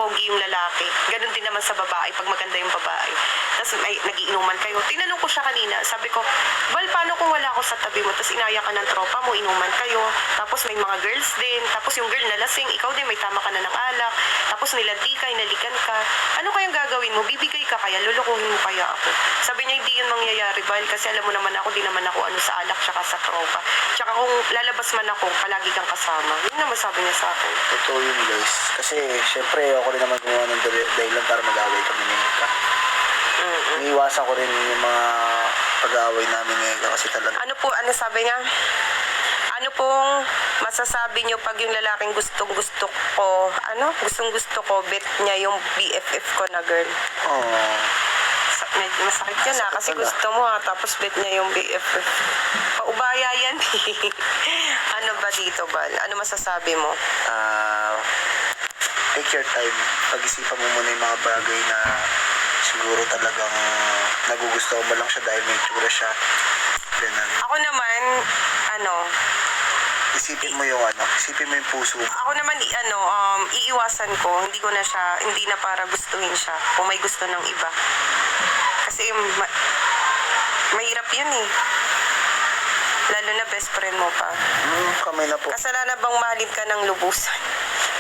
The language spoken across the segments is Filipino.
pogi yung lalaki. Ganon din naman sa babae, pag maganda yung babae. Tapos nagiinuman kayo. Tinanong ko siya kanina, sabi ko, Val, paano kung wala ako sa tabi mo? Tapos inaya ka ng tropa mo, inuman kayo. Tapos may mga girls din. Tapos yung girl nalasing, ikaw din may tama ka na ng alak. Tapos nilantikay, nalikan ka. Ano kayang gagawin mo? Bibigay ka kaya? Lulukuhin mo kaya ako? Sabi niya, hindi yun mangyayari, Val. Kasi alam mo naman ako, di naman ako ano sa alak tsaka sa tropa. Tsaka kung lalabas man ako, palagi kang kasama. Yun naman sabi niya sa akin. Totoo yun, guys. Kasi, syempre, ako rin naman gumawa ng dahilan para mag-away kami ni Eka. Iniiwasan ko rin yung mga pag-aaway namin ni Eka kasi talaga. Ano sabi niya? Ano pong masasabi niyo pag yung lalaking gustong-gusto ko, gustong-gusto ko, bet niya yung BFF ko na girl? Oh. Medyo masakit yan kasi gusto mo tapos bet niya yung BFF. Paubaya yan Ano ba dito, Bal? Ano masasabi mo? Take your time. Pag-isipan mo muna yung mga bagay na siguro talagang nagugustuhan mo lang siya dahil may tsura siya. Ganun. Ako naman, Isipin mo yung puso. Ako naman, iiwasan ko. Hindi na para gustuhin siya. Kung may gusto ng iba. Kasi, mahirap yun eh. Lalo na best friend mo pa. Kami na po. Kasalanan bang mahalin ka ng lubusan?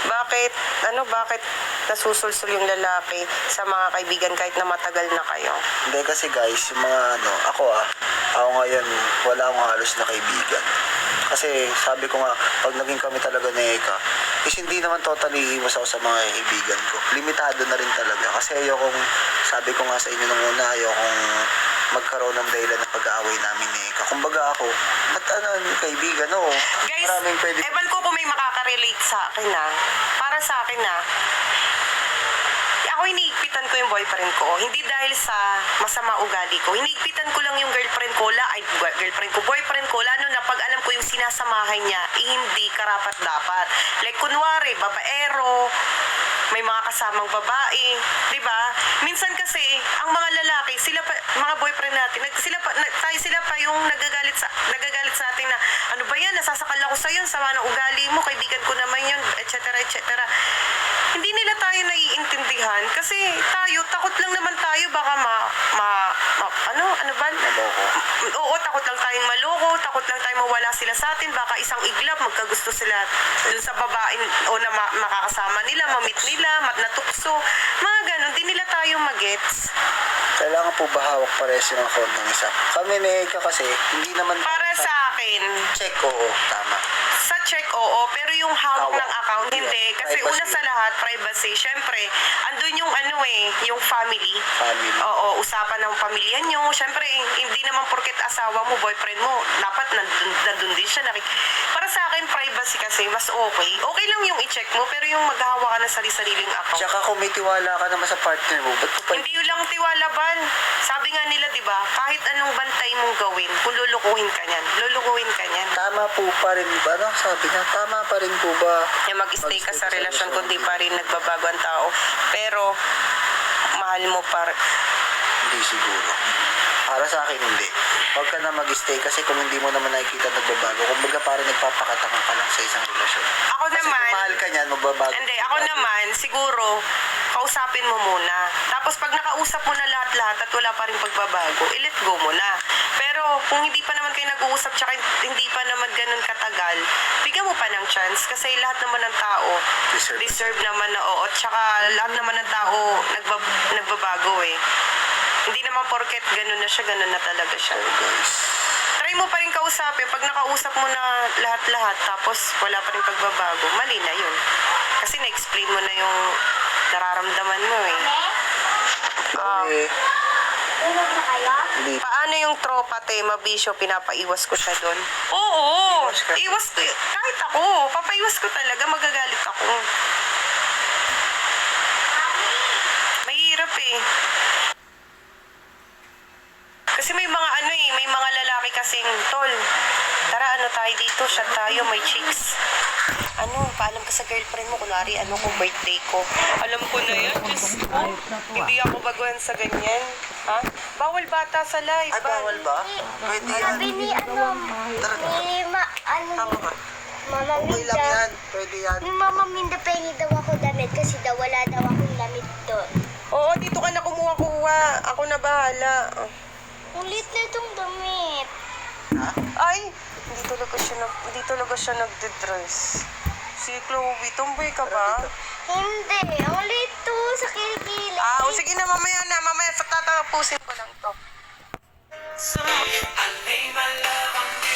Bakit nasusulsul yung lalaki sa mga kaibigan kahit na matagal na kayo? Hindi kasi guys, yung mga ako ngayon, wala akong halos na kaibigan. Kasi sabi ko nga, pag naging kami talaga ni Eka, is hindi naman totally iwas ako sa mga kaibigan ko. Limitado na rin talaga. Kasi ayokong, sabi ko nga sa inyo nung una, ayokong magkaroon ng dahilan ng pag-aaway namin ni Eka. Kumbaga ako, kaibigan, oo. Guys, maraming pwede. ewan ko kung may makaka-relate sa akin Para sa akin ako hinihigpitan ko yung boyfriend ko. Hindi dahil sa masama ugali ko. Hinihigpitan ko lang yung girlfriend ko, boyfriend ko, lalo na pag alam ko yung sinasamahan niya, hindi karapat-dapat. Like, kunwari, babaero, may mga kasamang babae, di ba? Minsan kasi, ang mga lalaki, mga boyfriend natin, sila pa yung nagagalit sa atin na, ano ba yan, nasasakal ako sa'yo, sama ng ugali mo, kaibigan ko naman yun, etc. Hindi nila tayo naiintindihan kasi takot lang naman tayo baka Maloko. Oo, takot lang tayong maloko, takot lang tayong mawala sila sa atin, baka isang iglap magkagusto sila dun sa babae o na makakasama nila, mamit nila, natukso, mga ganun, di nila tayo magets. Kailangan po ba hawak pares yung account ng isa? Kami ni Eka kasi, hindi naman... Para sa akin, check, oo, tama. sa check, oo, pero yung hawak ng account, Hindi. hindi. Kasi Privacy. una sa lahat, privacy. Syempre, andun yung yung family. Family. Oo, usapan ng pamilya nyo. Syempre, hindi naman porket asawa mo, boyfriend mo, dapat nandun din siya. Para sa akin, privacy kasi, mas okay. Okay lang yung i-check mo, pero yung maghahawa ka ng sarili-sariling account. Tsaka kung may tiwala ka naman sa partner mo, ba't pa Hindi yun lang tiwala, Bal. Sabi nga nila, di ba, kahit anong bantay mong gawin, kung lulukuhin ka niyan, lulukuhin ka niyan. tama po pa rin ba? Ano sabi niya? Tama pa rin po ba? Mag-stay ka sa relasyon kung di pa rin nagbabago ang tao. Pero, mahal mo Hindi siguro. Para sa akin, hindi. Huwag ka na mag-stay kasi kung hindi mo naman nakikita nagbabago, kumbaga parang nagpapakatanga ka lang sa isang relasyon. Ako Kasi naman, kung mahal ka niyan, magbabago. hindi, ako naman, siguro, kausapin mo muna. Tapos pag nakausap mo na lahat-lahat at wala pa rin pagbabago, i-let go mo na. Pero kung hindi pa naman kayo nag-uusap tsaka hindi pa naman ganun katagal, bigyan mo pa ng chance kasi lahat naman ng tao deserve naman na oo. Tsaka lahat naman ng tao nagbabago eh. Hindi naman porket ganun na siya, ganun na talaga siya. So guys, Try mo pa rin kausapin. Pag nakausap mo na lahat-lahat tapos wala pa rin pagbabago, mali na yun. Kasi na-explain mo na yung nararamdaman mo eh. hindi. Paano yung tropa, tema, bisyo, pinapaiwas ko siya doon? Oo, iwas ko. Kahit ako, papaiwas ko talaga, magagalit ako. Mahirap eh. Kasi may mga may mga lalaki kasing, tol, tara tayo dito, shot tayo, may chicks. Paalam ka sa girlfriend mo, kunwari, kung birthday ko. Alam ko na yan, Diyos ko. Hindi ako baguhan sa ganyan. Ha? Bawal bata sa live. Ay, bawal ba? Pwede yan. Sabi ni Tama ka. Mama Okay lang Minda. yan. Pwede yan. Ni Mama Minda, pengi daw ako damit kasi daw wala daw ako wala. Ulit na itong damit. Ay, hindi talaga siya nagde-dress. Si Chloe, tomboy ka ba? Hindi. Ulit to sa kilikili. O sige na, mamaya sa tatapusin ko lang to. I lay my love on